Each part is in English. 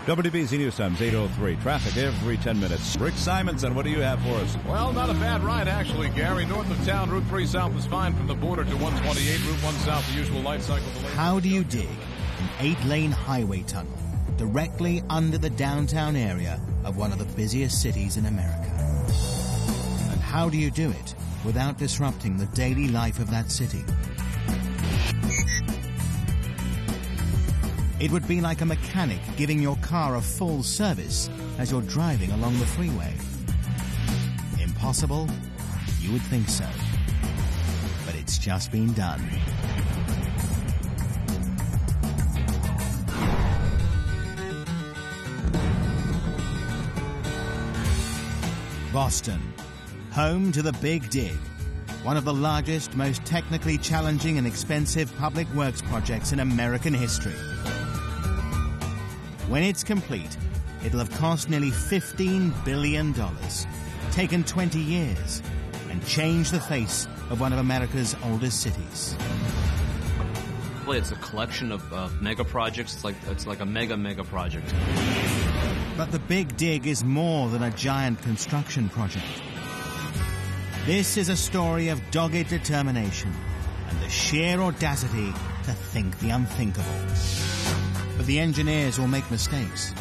WBC News Times 8:03. Traffic every 10 minutes. Rick Simonson, what do you have for us? Well, not a bad ride, actually, Gary. North of town, Route 3 south is fine from the border to 128. Route 1 south, the usual light cycle delay. How do you dig an 8-lane highway tunnel directly under the downtown area of one of the busiest cities in America? And how do you do it without disrupting the daily life of that city? It would be like a mechanic giving your car a full service as you're driving along the freeway. Impossible? You would think so. But it's just been done. Boston, home to the Big Dig, one of the largest, most technically challenging and expensive public works projects in American history. When it's complete, it'll have cost nearly $15 billion, taken 20 years, and changed the face of one of America's oldest cities. It's a collection of mega projects. It's like a mega project. But the Big Dig is more than a giant construction project. This is a story of dogged determination and the sheer audacity to think the unthinkable. But the engineers will make mistakes.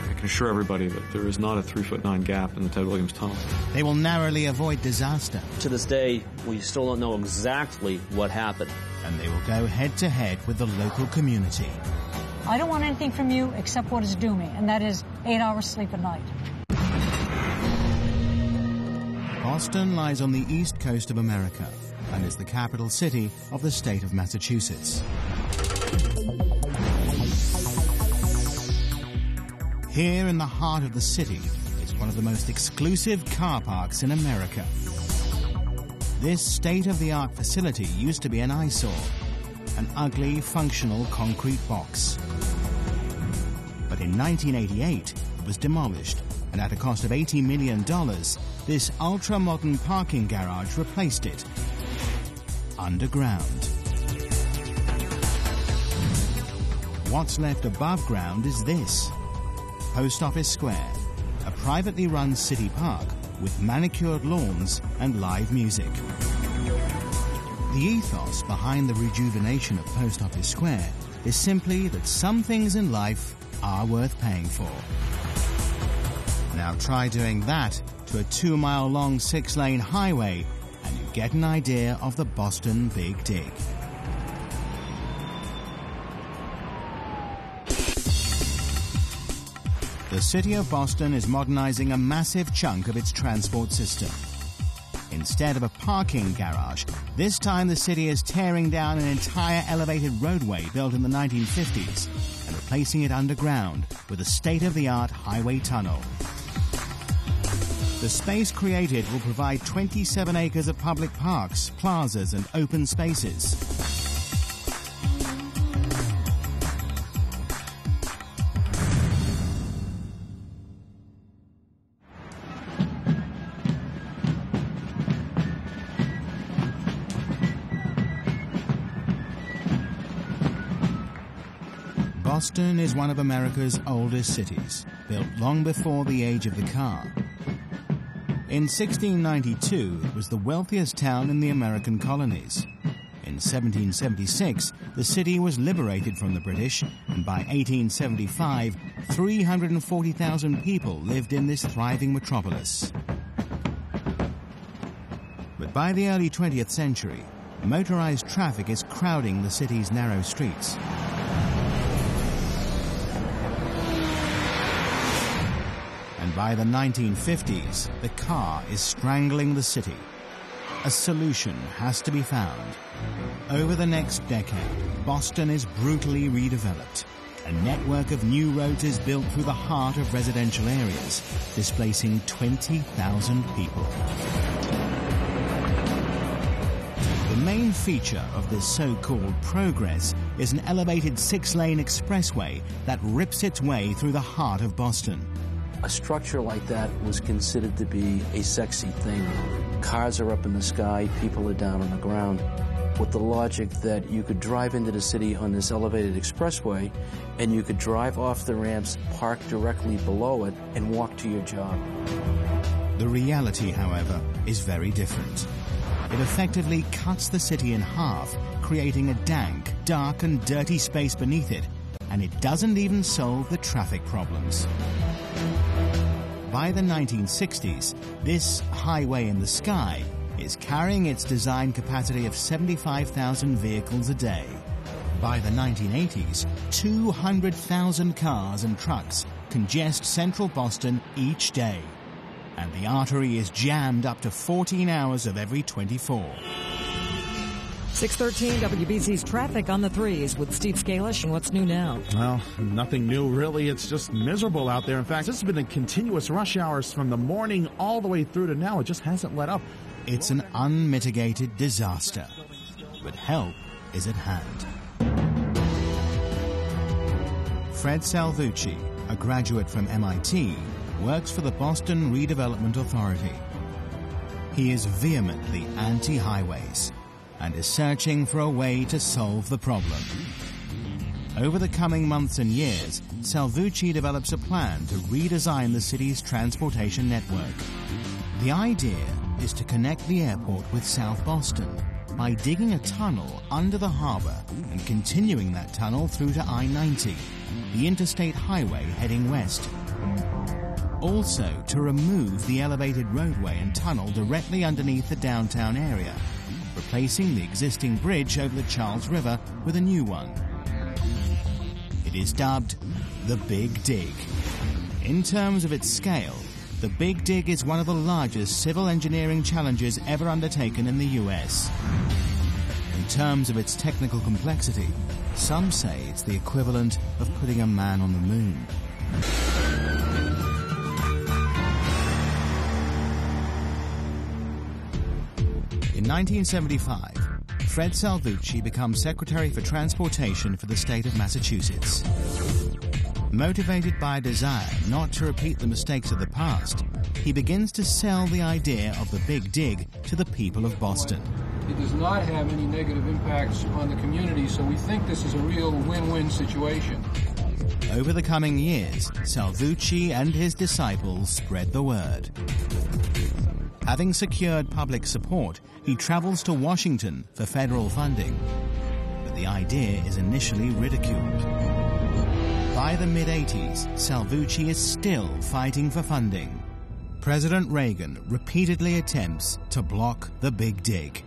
I can assure everybody that there is not a 3'9" gap in the Ted Williams Tunnel. They will narrowly avoid disaster. To this day, we still don't know exactly what happened. And they will go head-to-head with the local community. I don't want anything from you except what is due me, and that is 8 hours sleep a night. Boston lies on the east coast of America and is the capital city of the state of Massachusetts. Here in the heart of the city is one of the most exclusive car parks in America. This state-of-the-art facility used to be an eyesore, an ugly, functional concrete box. But in 1988, it was demolished, and at a cost of $80 million, this ultra-modern parking garage replaced it underground. What's left above ground is this: Post Office Square, a privately run city park with manicured lawns and live music. The ethos behind the rejuvenation of Post Office Square is simply that some things in life are worth paying for. Now try doing that to a 2-mile-long 6-lane highway and you get an idea of the Boston Big Dig. The city of Boston is modernizing a massive chunk of its transport system. Instead of a parking garage, this time the city is tearing down an entire elevated roadway built in the 1950s and replacing it underground with a state-of-the-art highway tunnel. The space created will provide 27 acres of public parks, plazas, and open spaces. Boston is one of America's oldest cities, built long before the age of the car. In 1692, it was the wealthiest town in the American colonies. In 1776, the city was liberated from the British, and by 1875, 340,000 people lived in this thriving metropolis. But by the early 20th century, motorized traffic is crowding the city's narrow streets. And by the 1950s, the car is strangling the city. A solution has to be found. Over the next decade, Boston is brutally redeveloped. A network of new roads is built through the heart of residential areas, displacing 20,000 people. The main feature of this so-called progress is an elevated 6-lane expressway that rips its way through the heart of Boston. A structure like that was considered to be a sexy thing. Cars are up in the sky, people are down on the ground. with the logic that you could drive into the city on this elevated expressway and you could drive off the ramps, park directly below it, and walk to your job. The reality, however, is very different. It effectively cuts the city in half, creating a dank, dark and dirty space beneath it, and it doesn't even solve the traffic problems. By the 1960s, this highway in the sky is carrying its design capacity of 75,000 vehicles a day. By the 1980s, 200,000 cars and trucks congest central Boston each day, and the artery is jammed up to 14 hours of every 24. 6:13 WBC's traffic on the 3s with Steve Scalish and what's new now. Well, nothing new really. It's just miserable out there. In fact, this has been a continuous rush hours from the morning all the way through to now. It just hasn't let up. It's an unmitigated disaster, but help is at hand. Fred Salvucci, a graduate from MIT, works for the Boston Redevelopment Authority. He is vehemently anti-highways and is searching for a way to solve the problem. Over the coming months and years, Salvucci develops a plan to redesign the city's transportation network. The idea is to connect the airport with South Boston by digging a tunnel under the harbor and continuing that tunnel through to I-90, the interstate highway heading west. Also, to remove the elevated roadway and tunnel directly underneath the downtown area, replacing the existing bridge over the Charles River with a new one. It is dubbed the Big Dig. In terms of its scale, the Big Dig is one of the largest civil engineering challenges ever undertaken in the US. In terms of its technical complexity, some say it's the equivalent of putting a man on the moon. In 1975, Fred Salvucci becomes Secretary for Transportation for the state of Massachusetts. Motivated by a desire not to repeat the mistakes of the past, he begins to sell the idea of the Big Dig to the people of Boston. It does not have any negative impacts on the community, so we think this is a real win-win situation. Over the coming years, Salvucci and his disciples spread the word. Having secured public support, he travels to Washington for federal funding. But the idea is initially ridiculed. By the mid-80s, Salvucci is still fighting for funding. President Reagan repeatedly attempts to block the Big Dig.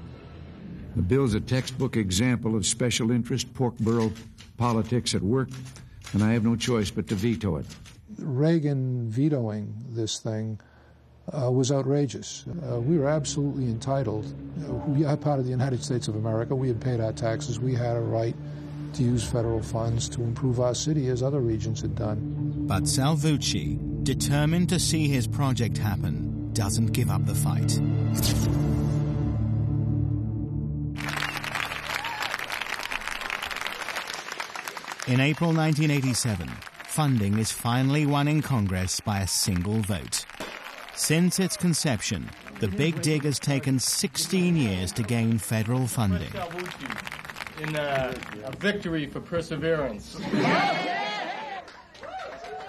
The bill's a textbook example of special interest pork barrel politics at work, and I have no choice but to veto it. Reagan vetoing this thing was outrageous. We were absolutely entitled. We are part of the United States of America. We had paid our taxes. We had a right to use federal funds to improve our city as other regions had done. But Salvucci, determined to see his project happen, doesn't give up the fight. In April 1987, funding is finally won in Congress by a single vote. Since its conception, the Big Dig has taken 16 years to gain federal funding. In a victory for perseverance.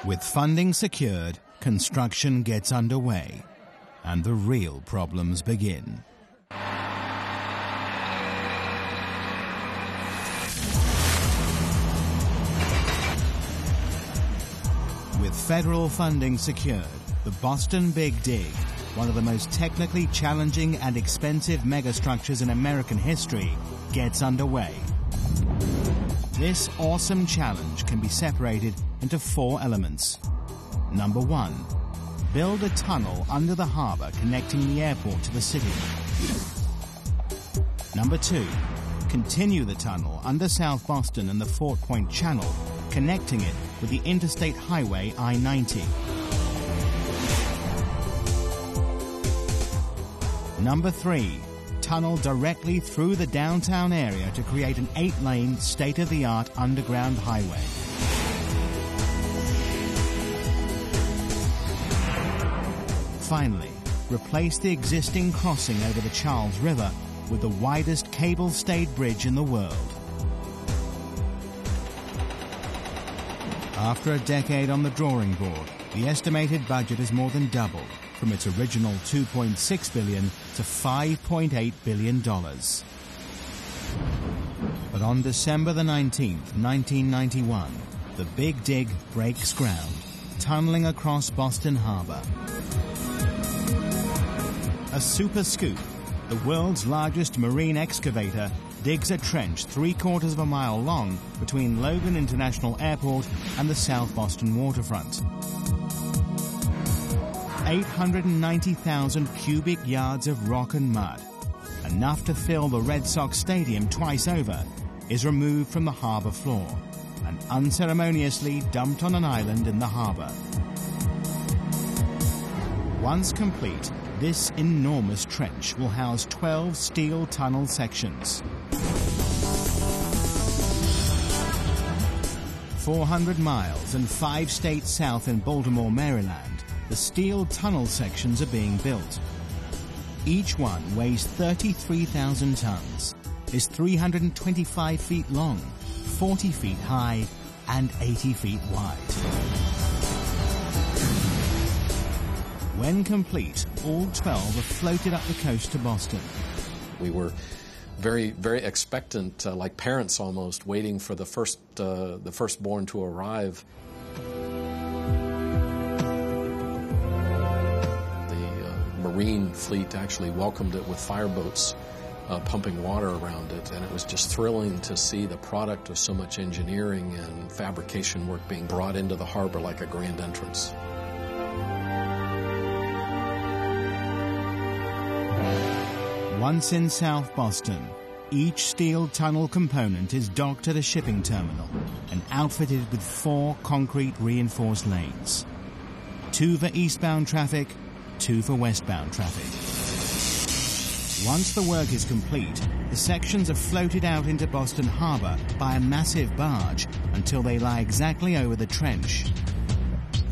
With funding secured, construction gets underway, and the real problems begin. With federal funding secured, the Boston Big Dig, one of the most technically challenging and expensive megastructures in American history, gets underway. This awesome challenge can be separated into 4 elements. Number 1, build a tunnel under the harbor connecting the airport to the city. Number 2, continue the tunnel under South Boston and the Fort Point Channel, connecting it with the interstate highway I-90. Number 3, tunnel directly through the downtown area to create an 8-lane, state-of-the-art underground highway. Finally, replace the existing crossing over the Charles River with the widest cable-stayed bridge in the world. After a decade on the drawing board, the estimated budget has more than doubled, from its original $2.6 billion to $5.8 billion. But on December the 19th, 1991, the Big Dig breaks ground, tunneling across Boston Harbor. A super scoop, the world's largest marine excavator, digs a trench 3/4 of a mile long between Logan International Airport and the South Boston waterfront. 890,000 cubic yards of rock and mud, enough to fill the Red Sox Stadium twice over, is removed from the harbor floor and unceremoniously dumped on an island in the harbor. Once complete, this enormous trench will house 12 steel tunnel sections. 400 miles and 5 states south in Baltimore, Maryland, the steel tunnel sections are being built. Each one weighs 33,000 tons, is 325 feet long, 40 feet high, and 80 feet wide. When complete, all 12 are floated up the coast to Boston. We were very, very expectant, like parents almost, waiting for the firstborn to arrive. The Marine fleet actually welcomed it with fireboats, pumping water around it, and it was just thrilling to see the product of so much engineering and fabrication work being brought into the harbor like a grand entrance. Once in South Boston, each steel tunnel component is docked at a shipping terminal and outfitted with 4 concrete reinforced lanes. 2 for eastbound traffic, 2 for westbound traffic. Once the work is complete, the sections are floated out into Boston Harbor by a massive barge until they lie exactly over the trench.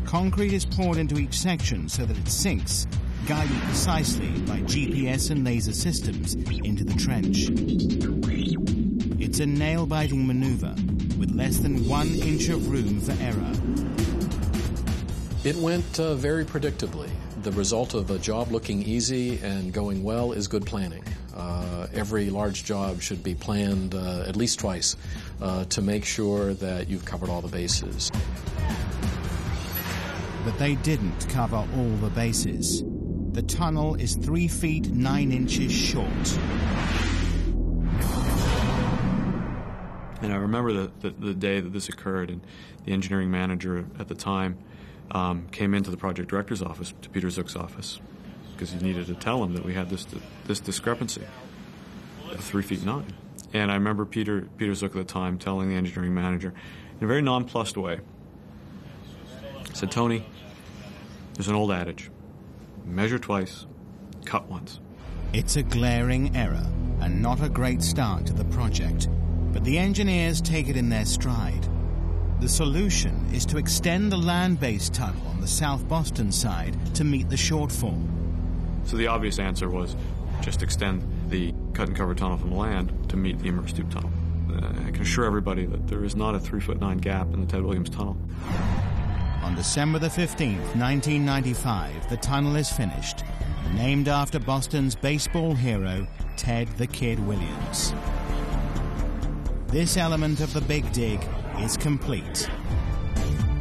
Concrete is poured into each section so that it sinks, guided precisely by GPS and laser systems into the trench. It's a nail-biting maneuver with less than 1 inch of room for error. It went very predictably. The result of a job looking easy and going well is good planning. Every large job should be planned at least twice to make sure that you've covered all the bases. But they didn't cover all the bases. The tunnel is 3 feet 9 inches short. And I remember the day that this occurred, and the engineering manager at the time came into the project director's office, to Peter Zook's office, because he needed to tell him that we had this discrepancy of 3 feet 9. And I remember Peter Zook at the time telling the engineering manager in a very nonplussed way, he said, "Tony, there's an old adage. Measure twice, cut once." It's a glaring error and not a great start to the project, but the engineers take it in their stride. The solution is to extend the land-based tunnel on the South Boston side to meet the shortfall. So the obvious answer was just extend the cut-and-cover tunnel from the land to meet the immersed tube tunnel. I can assure everybody that there is not a 3'9" gap in the Ted Williams Tunnel. On December the 15th, 1995, the tunnel is finished, named after Boston's baseball hero, Ted the Kid Williams. This element of the Big Dig is complete.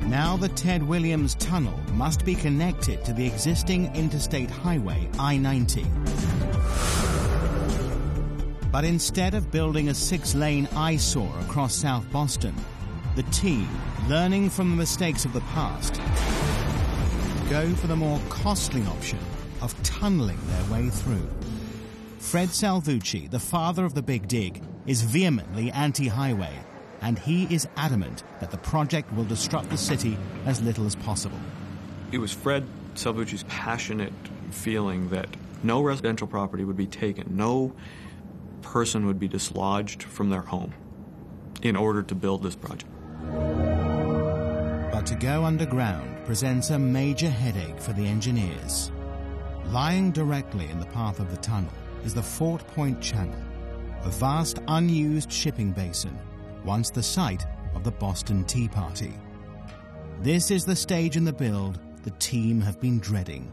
Now the Ted Williams Tunnel must be connected to the existing interstate highway, I-90. But instead of building a 6-lane eyesore across South Boston, the team, learning from the mistakes of the past, go for the more costly option of tunneling their way through. Fred Salvucci, the father of the Big Dig, is vehemently anti-highway, and he is adamant that the project will disrupt the city as little as possible. It was Fred Salvucci's passionate feeling that no residential property would be taken, no person would be dislodged from their home in order to build this project. But to go underground presents a major headache for the engineers. Lying directly in the path of the tunnel is the Fort Point Channel, a vast unused shipping basin, once the site of the Boston Tea Party. This is the stage in the build the team have been dreading.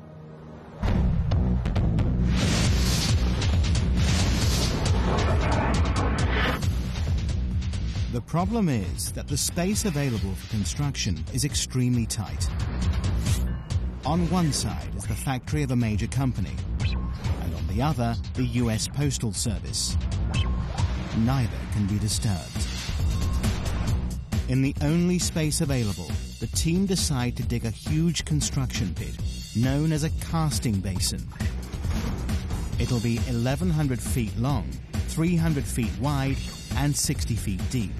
The problem is that the space available for construction is extremely tight. On one side is the factory of a major company, and on the other, the US Postal Service. Neither can be disturbed. In the only space available, the team decide to dig a huge construction pit known as a casting basin. It'll be 1,100 feet long, 300 feet wide, and 60 feet deep.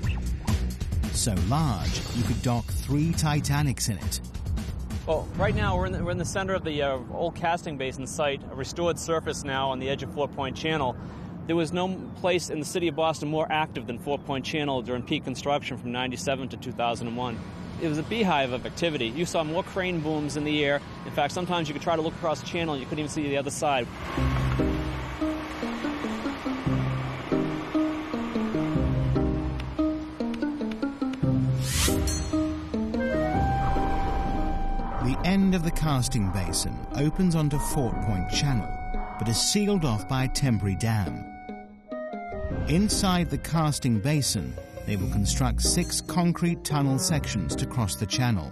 So large, you could dock 3 Titanics in it. Well, right now we're in the center of the old casting basin site, a restored surface now on the edge of Fort Point Channel. There was no place in the city of Boston more active than Fort Point Channel during peak construction from 97 to 2001. It was a beehive of activity. You saw more crane booms in the air. In fact, sometimes you could try to look across the channel and you couldn't even see the other side. The end of the casting basin opens onto Fort Point Channel, but is sealed off by a temporary dam. Inside the casting basin, they will construct 6 concrete tunnel sections to cross the channel.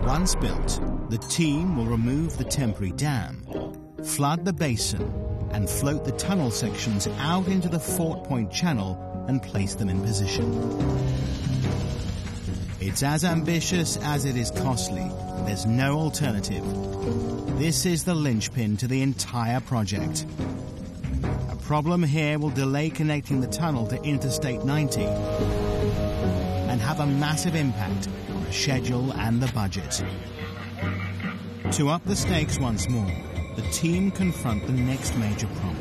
Once built, the team will remove the temporary dam, flood the basin, and float the tunnel sections out into the Fort Point Channel and place them in position. It's as ambitious as it is costly. There's no alternative. This is the linchpin to the entire project. A problem here will delay connecting the tunnel to Interstate 90 and have a massive impact on the schedule and the budget. To up the stakes once more, the team confront the next major problem.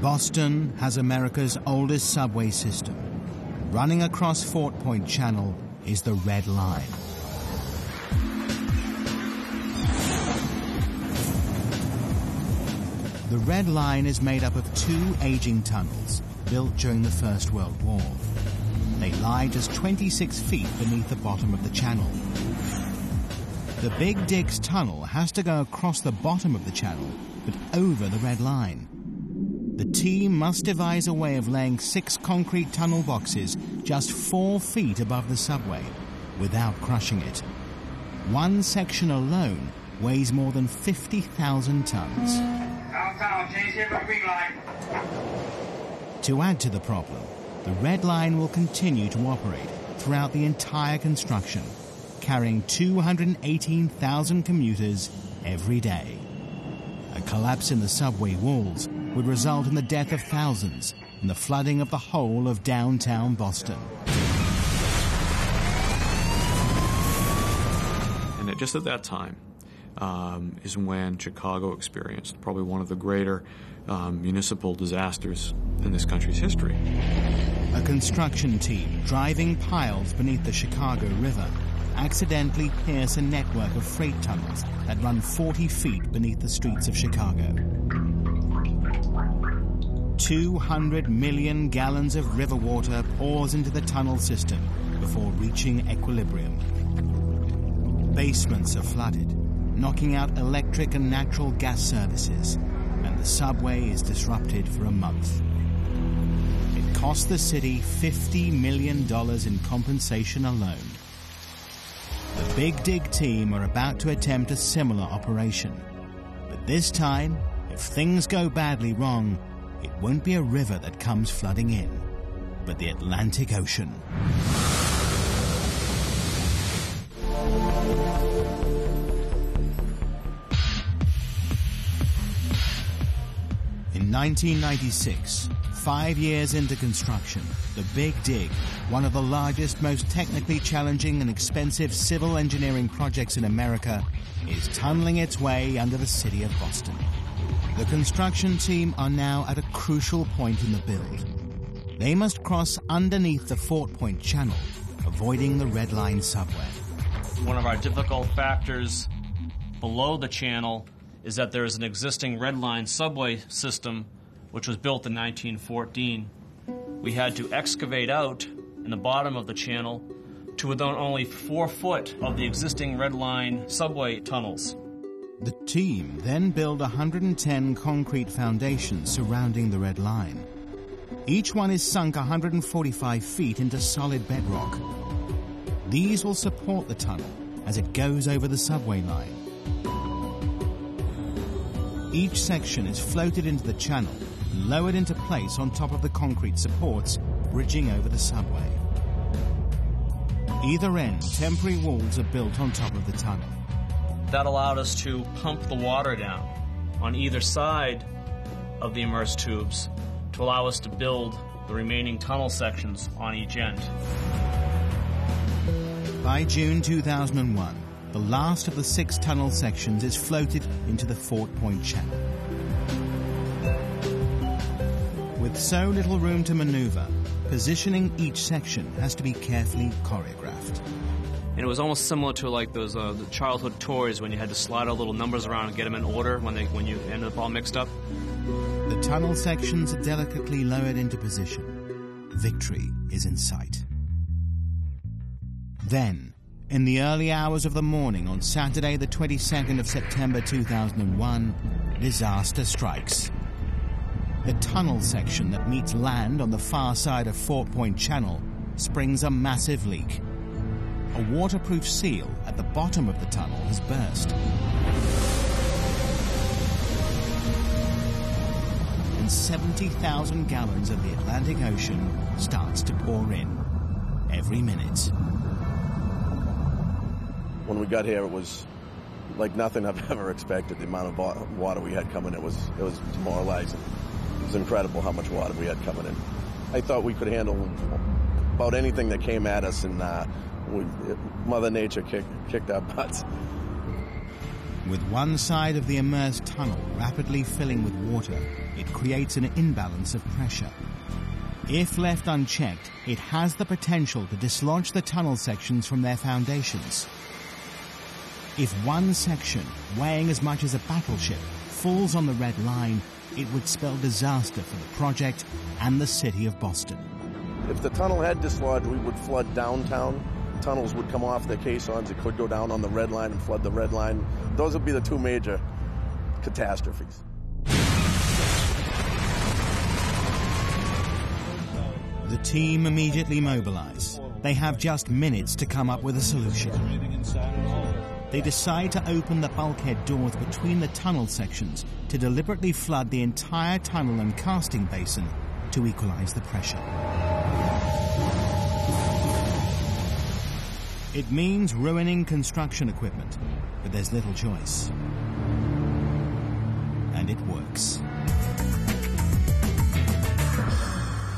Boston has America's oldest subway system. Running across Fort Point Channel is the Red Line. The Red Line is made up of 2 aging tunnels built during the First World War. They lie just 26 feet beneath the bottom of the channel. The Big Dig's tunnel has to go across the bottom of the channel, but over the Red Line. The team must devise a way of laying 6 concrete tunnel boxes just 4 feet above the subway without crushing it. One section alone weighs more than 50,000 tons. To add to the problem, the Red Line will continue to operate throughout the entire construction, carrying 218,000 commuters every day. A collapse in the subway walls would result in the death of thousands and the flooding of the whole of downtown Boston. And just at that time is when Chicago experienced probably one of the greater municipal disasters in this country's history. A construction team driving piles beneath the Chicago River accidentally pierce a network of freight tunnels that run 40 feet beneath the streets of Chicago. 200 million gallons of river water pours into the tunnel system before reaching equilibrium. Basements are flooded, knocking out electric and natural gas services, and the subway is disrupted for a month. It cost the city $50 million in compensation alone. The Big Dig team are about to attempt a similar operation. But this time, if things go badly wrong, it won't be a river that comes flooding in, but the Atlantic Ocean. In 1996, 5 years into construction, the Big Dig, one of the largest, most technically challenging and expensive civil engineering projects in America, is tunneling its way under the city of Boston. The construction team are now at a crucial point in the build. They must cross underneath the Fort Point Channel avoiding the Red Line subway. One of our difficult factors below the channel is that there is an existing Red Line subway system which was built in 1914. We had to excavate out in the bottom of the channel to within only 4 foot of the existing Red Line subway tunnels. The team then build 110 concrete foundations surrounding the Red Line. Each one is sunk 145 feet into solid bedrock. These will support the tunnel as it goes over the subway line. Each section is floated into the channel, lowered into place on top of the concrete supports, bridging over the subway. Either end, temporary walls are built on top of the tunnel. That allowed us to pump the water down on either side of the immersed tubes to allow us to build the remaining tunnel sections on each end. By June 2001, the last of the 6 tunnel sections is floated into the Fort Point Channel. With so little room to maneuver, positioning each section has to be carefully choreographed. And it was almost similar to like those the childhood toys when you had to slide all little numbers around and get them in order when you ended up all mixed up. The tunnel sections are delicately lowered into position. Victory is in sight. Then, in the early hours of the morning on Saturday the 22nd of September 2001, disaster strikes. The tunnel section that meets land on the far side of Fort Point Channel springs a massive leak. A waterproof seal at the bottom of the tunnel has burst. And 70,000 gallons of the Atlantic Ocean starts to pour in every minute. When we got here, it was like nothing I've ever expected. The amount of water we had coming in, it was demoralizing. It was incredible how much water we had coming in. I thought we could handle about anything that came at us, and Mother Nature kicked our butts. With one side of the immersed tunnel rapidly filling with water, it creates an imbalance of pressure. If left unchecked, it has the potential to dislodge the tunnel sections from their foundations. If one section, weighing as much as a battleship, falls on the Red Line, it would spell disaster for the project and the city of Boston. If the tunnel had dislodged, we would flood downtown. Tunnels would come off their caissons. It could go down on the Red Line and flood the Red Line. Those would be the 2 major catastrophes. The team immediately mobilize. They have just minutes to come up with a solution. They decide to open the bulkhead doors between the tunnel sections to deliberately flood the entire tunnel and casting basin to equalize the pressure. It means ruining construction equipment, but there's little choice. And it works.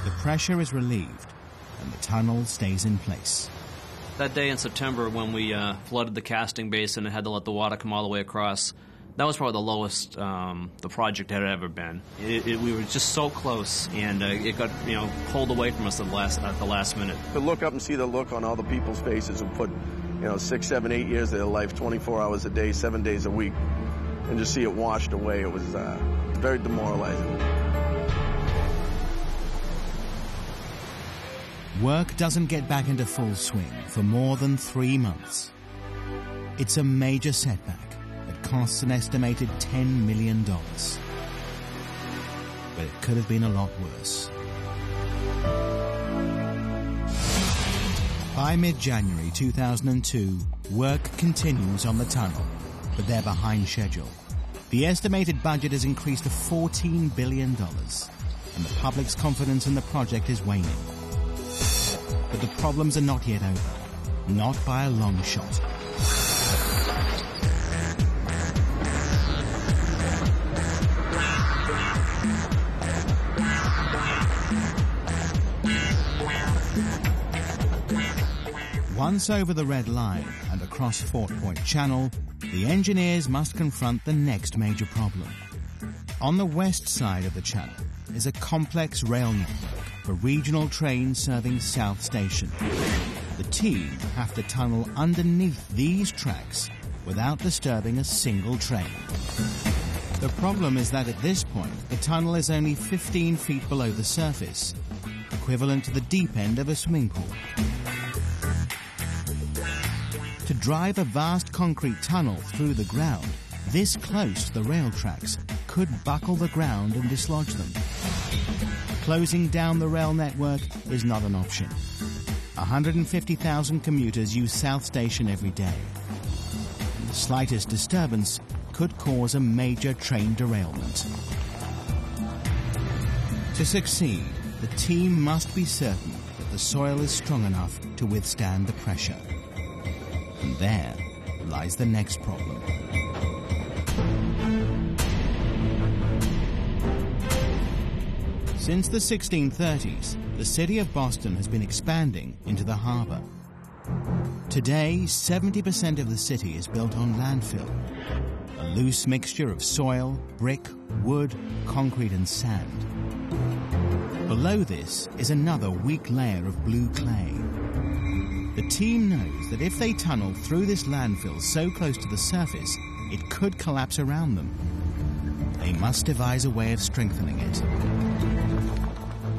The pressure is relieved, and the tunnel stays in place. That day in September when we flooded the casting basin and had to let the water come all the way across, that was probably the lowest the project had ever been. We were just so close, and it got pulled away from us at the last minute. To look up and see the look on all the people's faces who put 6, 7, 8 years of their life, 24 hours a day, 7 days a week, and just see it washed away, it was very demoralizing. Work doesn't get back into full swing for more than 3 months. It's a major setback that costs an estimated $10 million. But it could have been a lot worse. By mid-January 2002, work continues on the tunnel, but they're behind schedule. The estimated budget has increased to $14 billion, and the public's confidence in the project is waning. But the problems are not yet over. Not by a long shot. Once over the Red Line and across Fort Point Channel, the engineers must confront the next major problem. On the west side of the channel is a complex rail network for regional trains serving South Station. The team have to tunnel underneath these tracks without disturbing a single train. The problem is that at this point, the tunnel is only 15 feet below the surface, equivalent to the deep end of a swimming pool. To drive a vast concrete tunnel through the ground, this close to the rail tracks, could buckle the ground and dislodge them. Closing down the rail network is not an option. 150,000 commuters use South Station every day. And the slightest disturbance could cause a major train derailment. To succeed, the team must be certain that the soil is strong enough to withstand the pressure. And there lies the next problem. Since the 1630s, the city of Boston has been expanding into the harbor. Today, 70% of the city is built on landfill, a loose mixture of soil, brick, wood, concrete and sand. Below this is another weak layer of blue clay. The team knows that if they tunnel through this landfill so close to the surface, it could collapse around them. They must devise a way of strengthening it.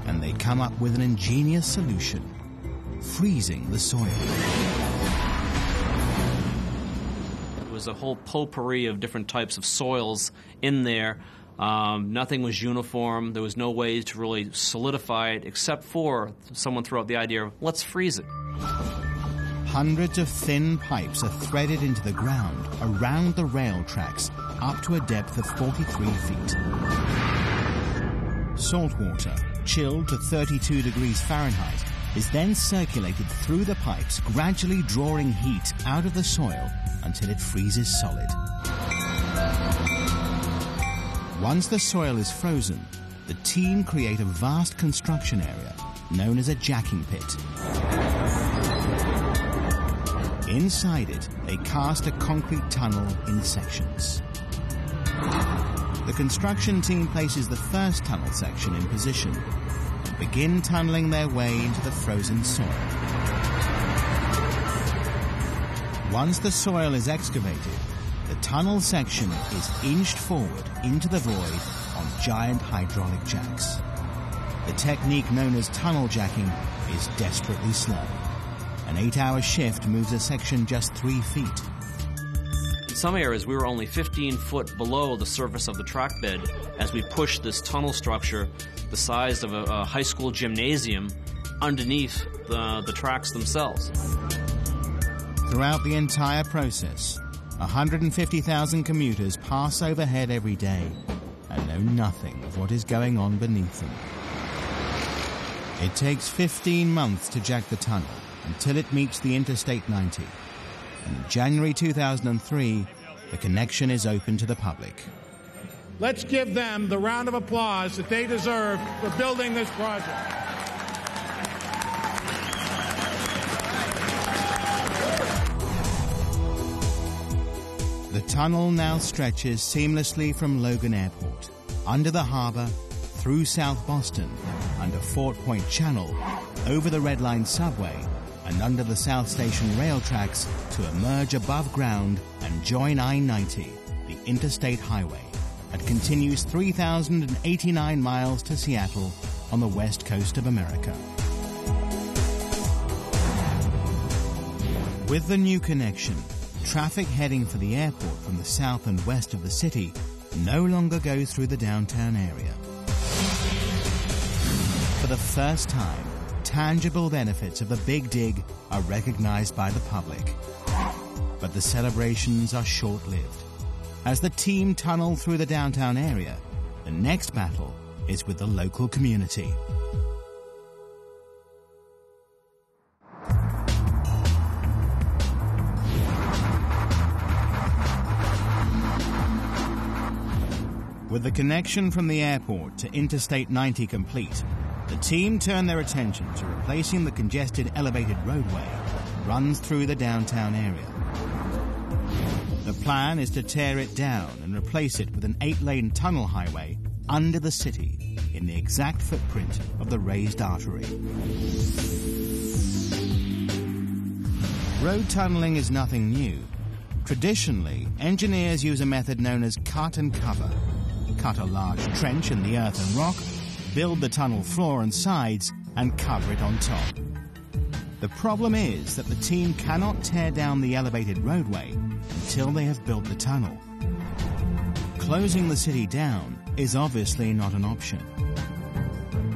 And they come up with an ingenious solution: freezing the soil. There was a whole potpourri of different types of soils in there. Nothing was uniform. There was no way to really solidify it, except for someone threw out the idea of, let's freeze it. Hundreds of thin pipes are threaded into the ground around the rail tracks up to a depth of 43 feet. Salt water, chilled to 32 degrees Fahrenheit, is then circulated through the pipes, gradually drawing heat out of the soil until it freezes solid. Once the soil is frozen, the team create a vast construction area known as a jacking pit. Inside it, they cast a concrete tunnel in sections. The construction team places the first tunnel section in position and begin tunneling their way into the frozen soil. Once the soil is excavated, the tunnel section is inched forward into the void on giant hydraulic jacks. The technique known as tunnel jacking is desperately slow. An 8-hour shift moves a section just 3 feet. In some areas, we were only 15 foot below the surface of the track bed as we pushed this tunnel structure the size of a high school gymnasium underneath the tracks themselves. Throughout the entire process, 150,000 commuters pass overhead every day and know nothing of what is going on beneath them. It takes 15 months to jack the tunnel until it meets the Interstate 90. In January 2003, the connection is open to the public. Let's give them the round of applause that they deserve for building this project. The tunnel now stretches seamlessly from Logan Airport, under the harbor, through South Boston, under Fort Point Channel, over the Red Line subway, and under the South Station rail tracks to emerge above ground and join I-90, the interstate highway, that continues 3,089 miles to Seattle on the west coast of America. With the new connection, traffic heading for the airport from the south and west of the city no longer goes through the downtown area. For the first time, tangible benefits of the Big Dig are recognized by the public. But the celebrations are short-lived. As the team tunnel through the downtown area, the next battle is with the local community. With the connection from the airport to Interstate 90 complete, the team turn their attention to replacing the congested elevated roadway that runs through the downtown area. The plan is to tear it down and replace it with an 8-lane tunnel highway under the city in the exact footprint of the raised artery. Road tunneling is nothing new. Traditionally, engineers use a method known as cut and cover. Cut a large trench in the earth and rock, build the tunnel floor and sides, and cover it on top. The problem is that the team cannot tear down the elevated roadway until they have built the tunnel. Closing the city down is obviously not an option.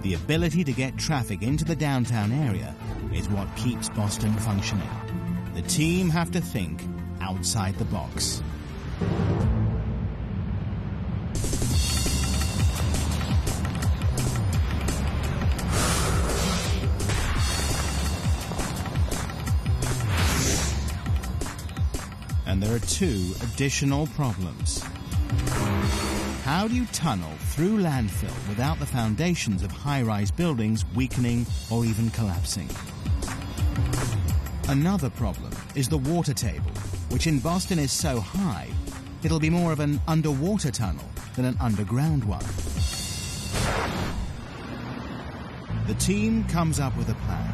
The ability to get traffic into the downtown area is what keeps Boston functioning. The team have to think outside the box. And there are two additional problems. How do you tunnel through landfill without the foundations of high-rise buildings weakening or even collapsing? Another problem is the water table, which in Boston is so high, it'll be more of an underwater tunnel than an underground one. The team comes up with a plan.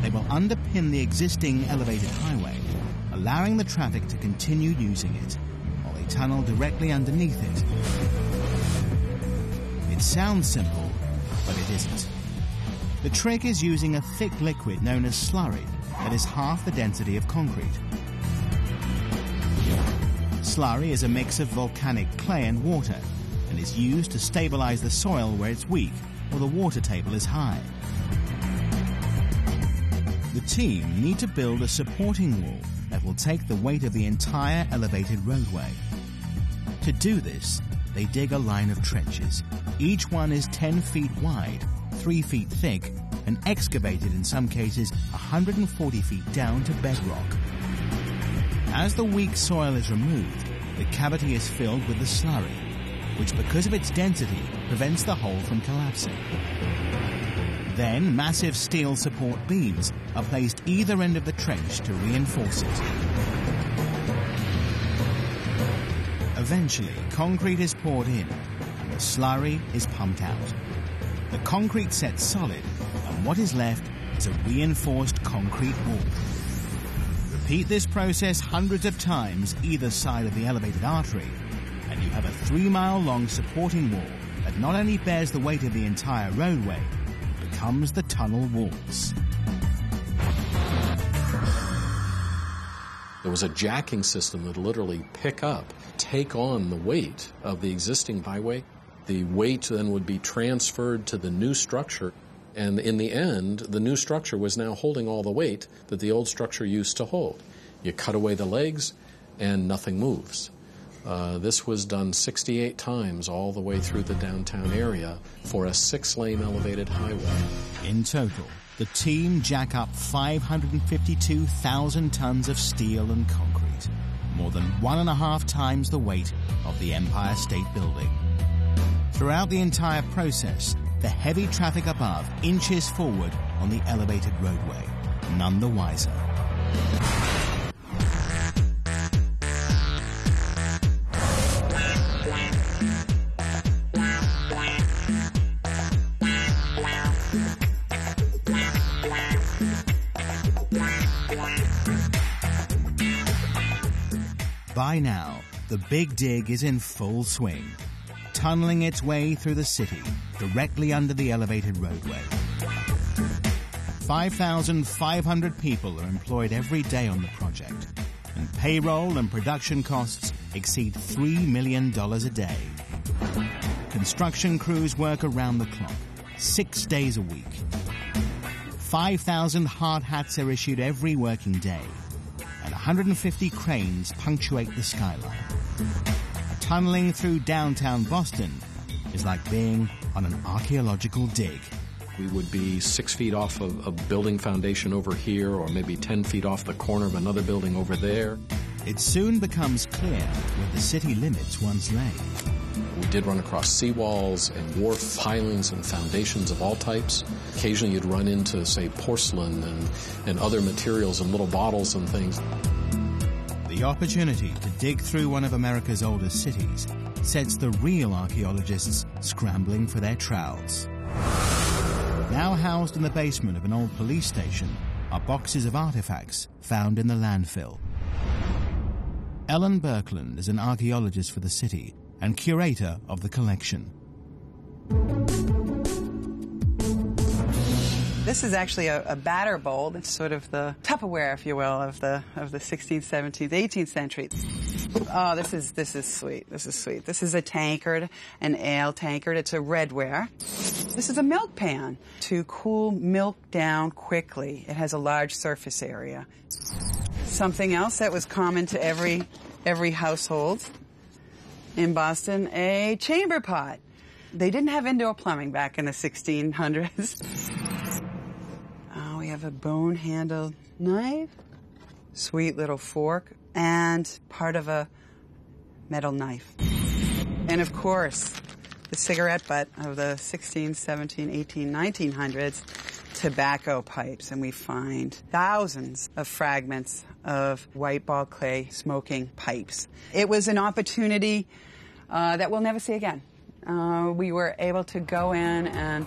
They will underpin the existing elevated highway, allowing the traffic to continue using it, while they tunnel directly underneath it. It sounds simple, but it isn't. The trick is using a thick liquid known as slurry that is half the density of concrete. Slurry is a mix of volcanic clay and water and is used to stabilize the soil where it's weak or the water table is high. The team need to build a supporting wall that will take the weight of the entire elevated roadway. To do this, they dig a line of trenches. Each one is 10 feet wide, 3 feet thick, and excavated in some cases 140 feet down to bedrock. As the weak soil is removed, the cavity is filled with the slurry, which because of its density prevents the hole from collapsing. Then massive steel support beams are placed either end of the trench to reinforce it. Eventually, concrete is poured in and the slurry is pumped out. The concrete sets solid, and what is left is a reinforced concrete wall. Repeat this process hundreds of times either side of the elevated artery, and you have a 3-mile-long supporting wall that not only bears the weight of the entire roadway, but becomes the tunnel walls. There was a jacking system that would literally pick up, take on the weight of the existing highway. The weight then would be transferred to the new structure, and in the end, the new structure was now holding all the weight that the old structure used to hold. You cut away the legs, and nothing moves. This was done 68 times all the way through the downtown area for a 6-lane elevated highway. In total, the team jack up 552,000 tons of steel and concrete, more than 1.5 times the weight of the Empire State Building. Throughout the entire process, the heavy traffic above inches forward on the elevated roadway, none the wiser. By now, the Big Dig is in full swing, tunneling its way through the city, directly under the elevated roadway. 5,500 people are employed every day on the project, and payroll and production costs exceed $3 million a day. Construction crews work around the clock, 6 days a week. 5,000 hard hats are issued every working day, and 150 cranes punctuate the skyline. Tunneling through downtown Boston is like being on an archaeological dig. We would be 6 feet off of a building foundation over here, or maybe 10 feet off the corner of another building over there. It soon becomes clear where the city limits once lay. We did run across seawalls and wharf pilings and foundations of all types. Occasionally you'd run into, say, porcelain and other materials and little bottles and things. The opportunity to dig through one of America's oldest cities sets the real archaeologists scrambling for their trowels. Now housed in the basement of an old police station, are boxes of artifacts found in the landfill. Ellen Birkeland is an archaeologist for the city and curator of the collection. This is actually a batter bowl. It's sort of the Tupperware, if you will, of the 16th, 17th, 18th centuries. Oh, this is sweet. This is sweet. This is a tankard, an ale tankard. It's a redware. This is a milk pan to cool milk down quickly. It has a large surface area. Something else that was common to every household in Boston, a chamber pot. They didn't have indoor plumbing back in the 1600s. We have a bone-handled knife, sweet little fork, and part of a metal knife. And of course, the cigarette butt of the 16, 17, 18, 1900s, tobacco pipes. And we find thousands of fragments of white ball clay smoking pipes. It was an opportunity that we'll never see again. We were able to go in and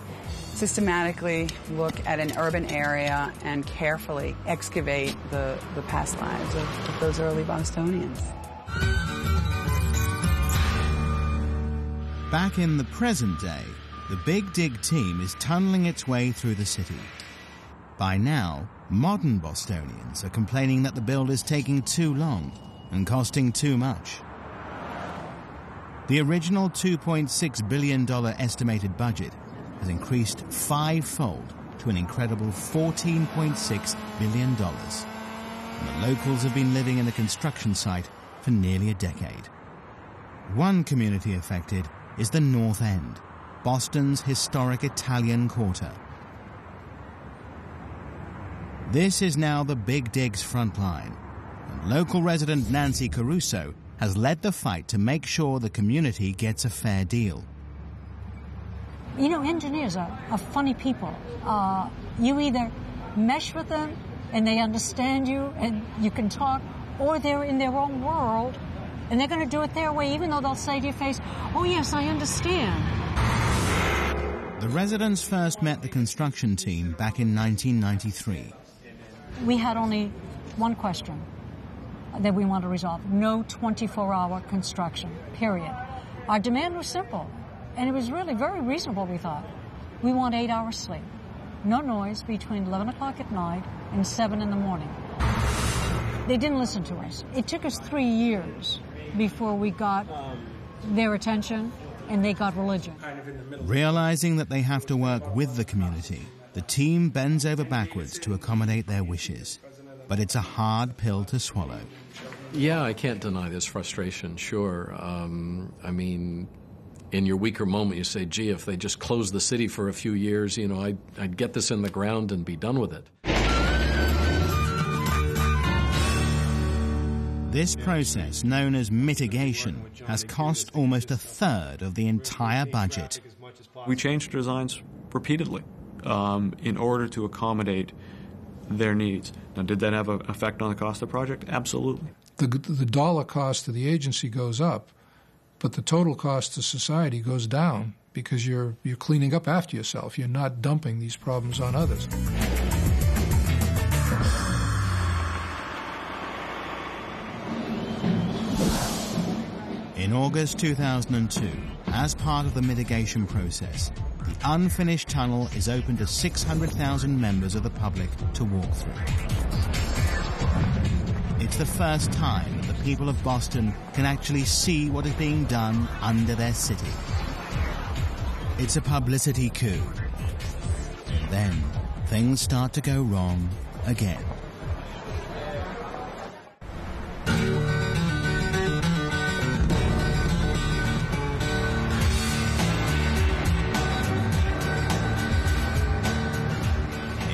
systematically look at an urban area and carefully excavate the past lives of those early Bostonians. Back in the present day, the Big Dig team is tunneling its way through the city. By now, modern Bostonians are complaining that the build is taking too long and costing too much. The original $2.6 billion estimated budget has increased fivefold to an incredible $14.6 billion. And the locals have been living in the construction site for nearly a decade. One community affected is the North End, Boston's historic Italian quarter. This is now the Big Dig's front line, and local resident Nancy Caruso has led the fight to make sure the community gets a fair deal. You know, engineers are funny people. You either mesh with them and they understand you and you can talk, or they're in their own world and they're going to do it their way, even though they'll say to your face, "Oh yes, I understand." The residents first met the construction team back in 1993. We had only one question that we wanted to resolve: no 24-hour construction, period. Our demand was simple. And it was really very reasonable, we thought. We want 8 hours sleep. No noise between 11 o'clock at night and 7 in the morning. They didn't listen to us. It took us 3 years before we got their attention and they got religion. Realizing that they have to work with the community, the team bends over backwards to accommodate their wishes. But it's a hard pill to swallow. Yeah, I can't deny this frustration, sure. I mean, in your weaker moment, you say, gee, if they just closed the city for a few years, you know, I'd get this in the ground and be done with it. This process, known as mitigation, has cost almost a third of the entire budget. We changed designs repeatedly in order to accommodate their needs. Now, did that have an effect on the cost of the project? Absolutely. The dollar cost to the agency goes up, but the total cost to society goes down because you're cleaning up after yourself. You're not dumping these problems on others. In August 2002, as part of the mitigation process, the unfinished tunnel is open to 600,000 members of the public to walk through. It's the first time that the people of Boston can actually see what is being done under their city. It's a publicity coup. Then, things start to go wrong again.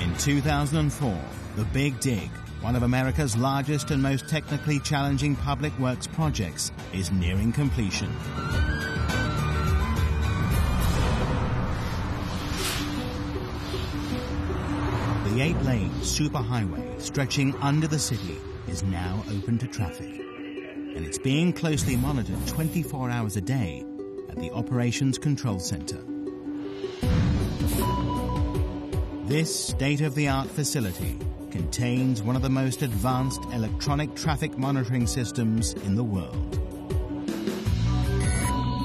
In 2004, the Big Dig, one of America's largest and most technically challenging public works projects, is nearing completion. The 8-lane superhighway stretching under the city is now open to traffic, and it's being closely monitored 24 hours a day at the Operations Control Center. This state-of-the-art facility contains one of the most advanced electronic traffic monitoring systems in the world.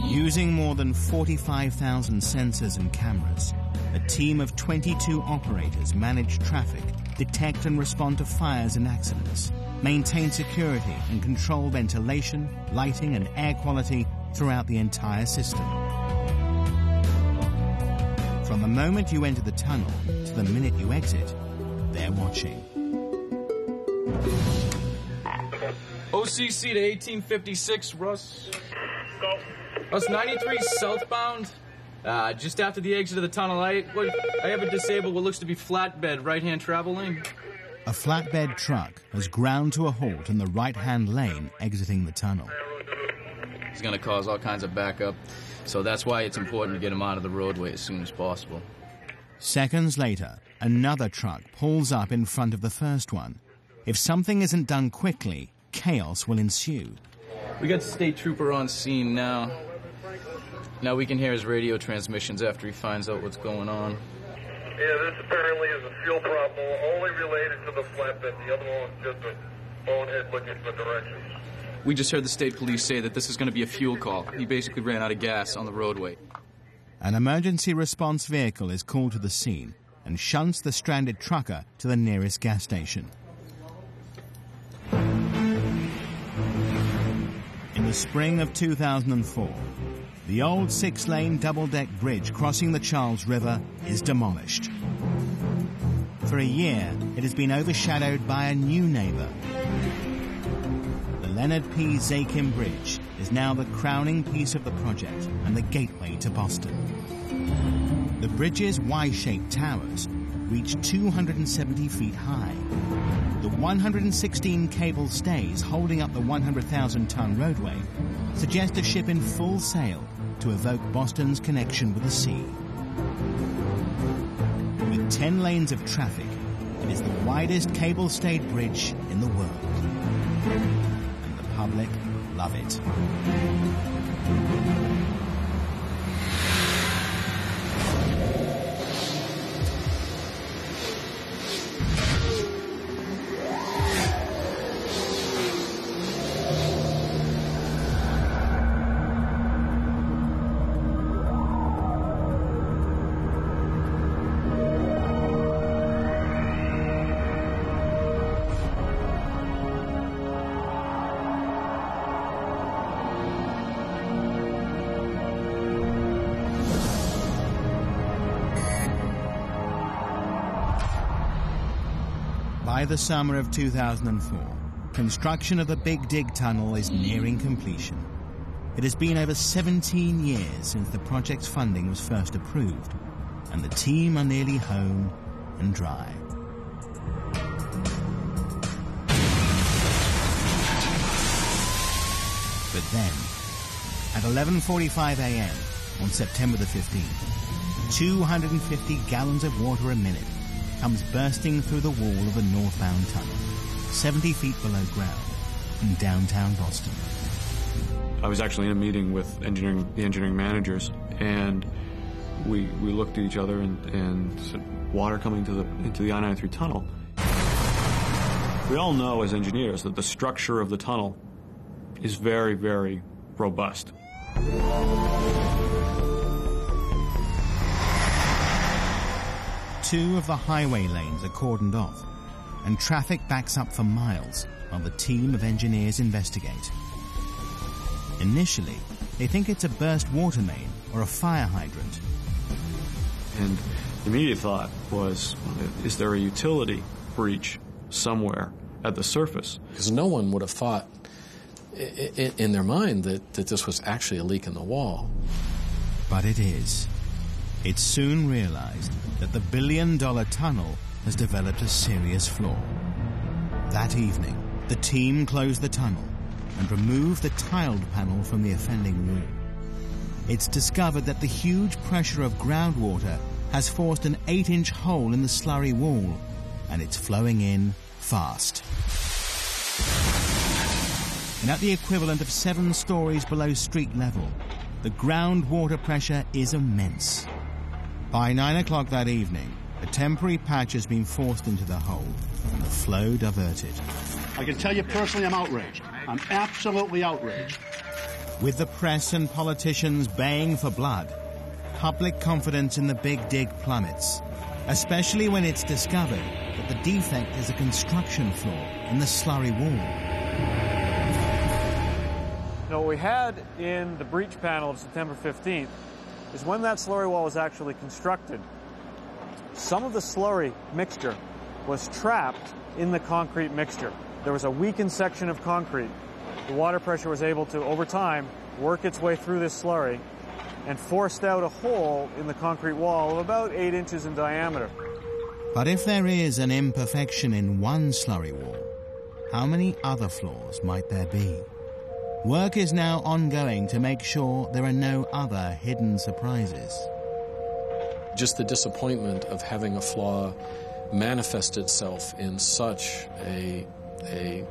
Using more than 45,000 sensors and cameras, a team of 22 operators manage traffic, detect and respond to fires and accidents, maintain security and control ventilation, lighting and air quality throughout the entire system. From the moment you enter the tunnel to the minute you exit, they're watching. OCC to 1856, Russ. Russ, 93 southbound. Just after the exit of the tunnel, I have a disabled what looks to be flatbed right-hand travel lane. A flatbed truck has ground to a halt in the right-hand lane exiting the tunnel. It's going to cause all kinds of backup, so that's why it's important to get him out of the roadway as soon as possible. Seconds later, another truck pulls up in front of the first one. If something isn't done quickly, chaos will ensue. We got the state trooper on scene now. Now we can hear his radio transmissions after he finds out what's going on. Yeah, this apparently is a fuel problem only related to the flatbed. The other one was just a bonehead looking for directions. We just heard the state police say that this is going to be a fuel call. He basically ran out of gas on the roadway. An emergency response vehicle is called to the scene and shunts the stranded trucker to the nearest gas station. In the spring of 2004, the old 6-lane double-deck bridge crossing the Charles River is demolished. For a year, it has been overshadowed by a new neighbor. The Leonard P. Zakim Bridge is now the crowning piece of the project and the gateway to Boston. The bridge's Y-shaped towers reach 270 feet high. The 116 cable stays holding up the 100,000-ton roadway suggest a ship in full sail to evoke Boston's connection with the sea. With 10 lanes of traffic, it is the widest cable-stayed bridge in the world. And the public love it. By the summer of 2004, construction of the Big Dig Tunnel is nearing completion. It has been over 17 years since the project's funding was first approved, and the team are nearly home and dry. But then, at 11:45 a.m. on September the 15th, 250 gallons of water a minute comes bursting through the wall of the northbound tunnel, 70 feet below ground, in downtown Boston. I was actually in a meeting with the engineering managers, and we looked at each other and said, water coming into the I-93 tunnel. We all know as engineers that the structure of the tunnel is very, very robust. Two of the highway lanes are cordoned off, and traffic backs up for miles while the team of engineers investigate. Initially, they think it's a burst water main or a fire hydrant. And the immediate thought was, is there a utility breach somewhere at the surface? Because no one would have thought in their mind that this was actually a leak in the wall. But it is. It's soon realized that the billion-dollar tunnel has developed a serious flaw. That evening, the team closed the tunnel and removed the tiled panel from the offending wall. It's discovered that the huge pressure of groundwater has forced an 8-inch hole in the slurry wall, and it's flowing in fast. And at the equivalent of 7 stories below street level, the groundwater pressure is immense. By 9 o'clock that evening, a temporary patch has been forced into the hole and the flow diverted. I can tell you personally, I'm outraged. I'm absolutely outraged. With the press and politicians baying for blood, public confidence in the Big Dig plummets, especially when it's discovered that the defect is a construction flaw in the slurry wall. Now, what we had in the breach panel of September 15th is when that slurry wall was actually constructed, some of the slurry mixture was trapped in the concrete mixture. There was a weakened section of concrete. The water pressure was able to, over time, work its way through this slurry and forced out a hole in the concrete wall of about 8 inches in diameter. But if there is an imperfection in one slurry wall, how many other flaws might there be? Work is now ongoing to make sure there are no other hidden surprises. Just the disappointment of having a flaw manifest itself in such a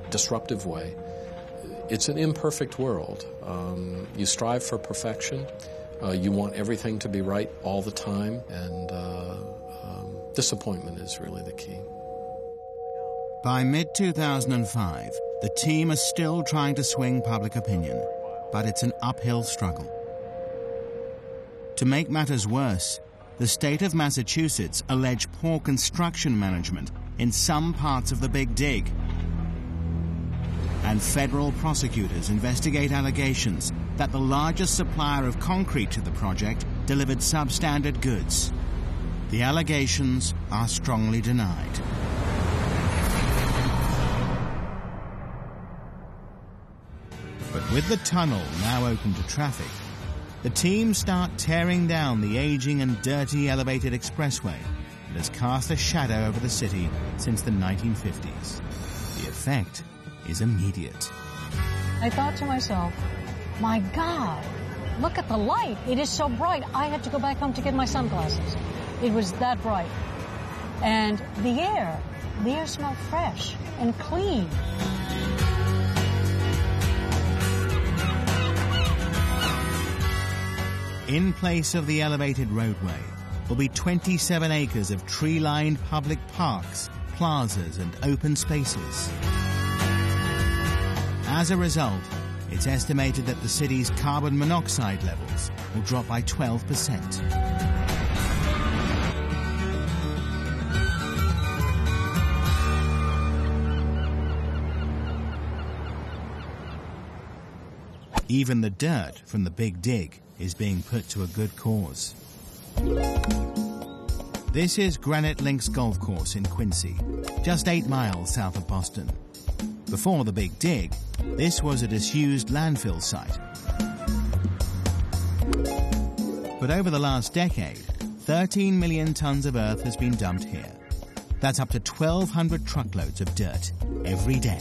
disruptive way. It's an imperfect world. You strive for perfection. You want everything to be right all the time, and disappointment is really the key. By mid-2005, the team is still trying to swing public opinion, but it's an uphill struggle. To make matters worse, the state of Massachusetts allege poor construction management in some parts of the Big Dig. And federal prosecutors investigate allegations that the largest supplier of concrete to the project delivered substandard goods. The allegations are strongly denied. But with the tunnel now open to traffic, the team start tearing down the aging and dirty elevated expressway that has cast a shadow over the city since the 1950s. The effect is immediate. I thought to myself, my God, look at the light. It is so bright. I had to go back home to get my sunglasses. It was that bright. And the air smelled fresh and clean. In place of the elevated roadway will be 27 acres of tree-lined public parks, plazas and open spaces. As a result, it's estimated that the city's carbon monoxide levels will drop by 12%. Even the dirt from the Big Dig is being put to a good cause. This is Granite Links Golf Course in Quincy, just 8 miles south of Boston. Before the Big Dig, this was a disused landfill site. But over the last decade, 13 million tons of earth has been dumped here. That's up to 1,200 truckloads of dirt every day.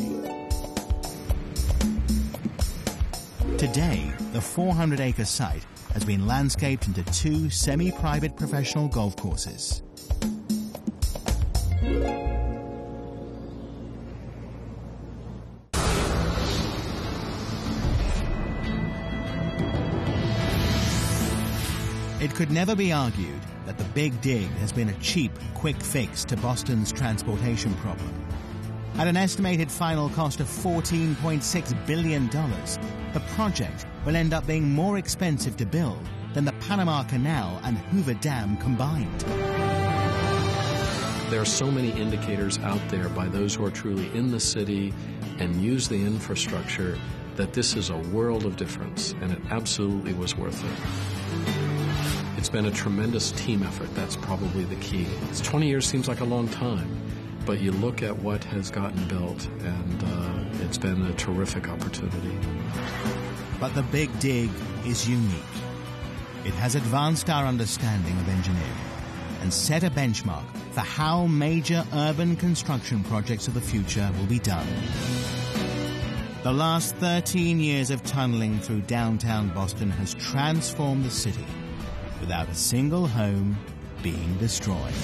Today, the 400-acre site has been landscaped into 2 semi-private professional golf courses. It could never be argued that the Big Dig has been a cheap, quick fix to Boston's transportation problem. At an estimated final cost of $14.6 billion, the project will end up being more expensive to build than the Panama Canal and Hoover Dam combined. There are so many indicators out there by those who are truly in the city and use the infrastructure that this is a world of difference, and it absolutely was worth it. It's been a tremendous team effort. That's probably the key. 20 years seems like a long time, but you look at what has gotten built, and it's been a terrific opportunity. But the Big Dig is unique. It has advanced our understanding of engineering and set a benchmark for how major urban construction projects of the future will be done. The last 13 years of tunneling through downtown Boston has transformed the city without a single home being destroyed.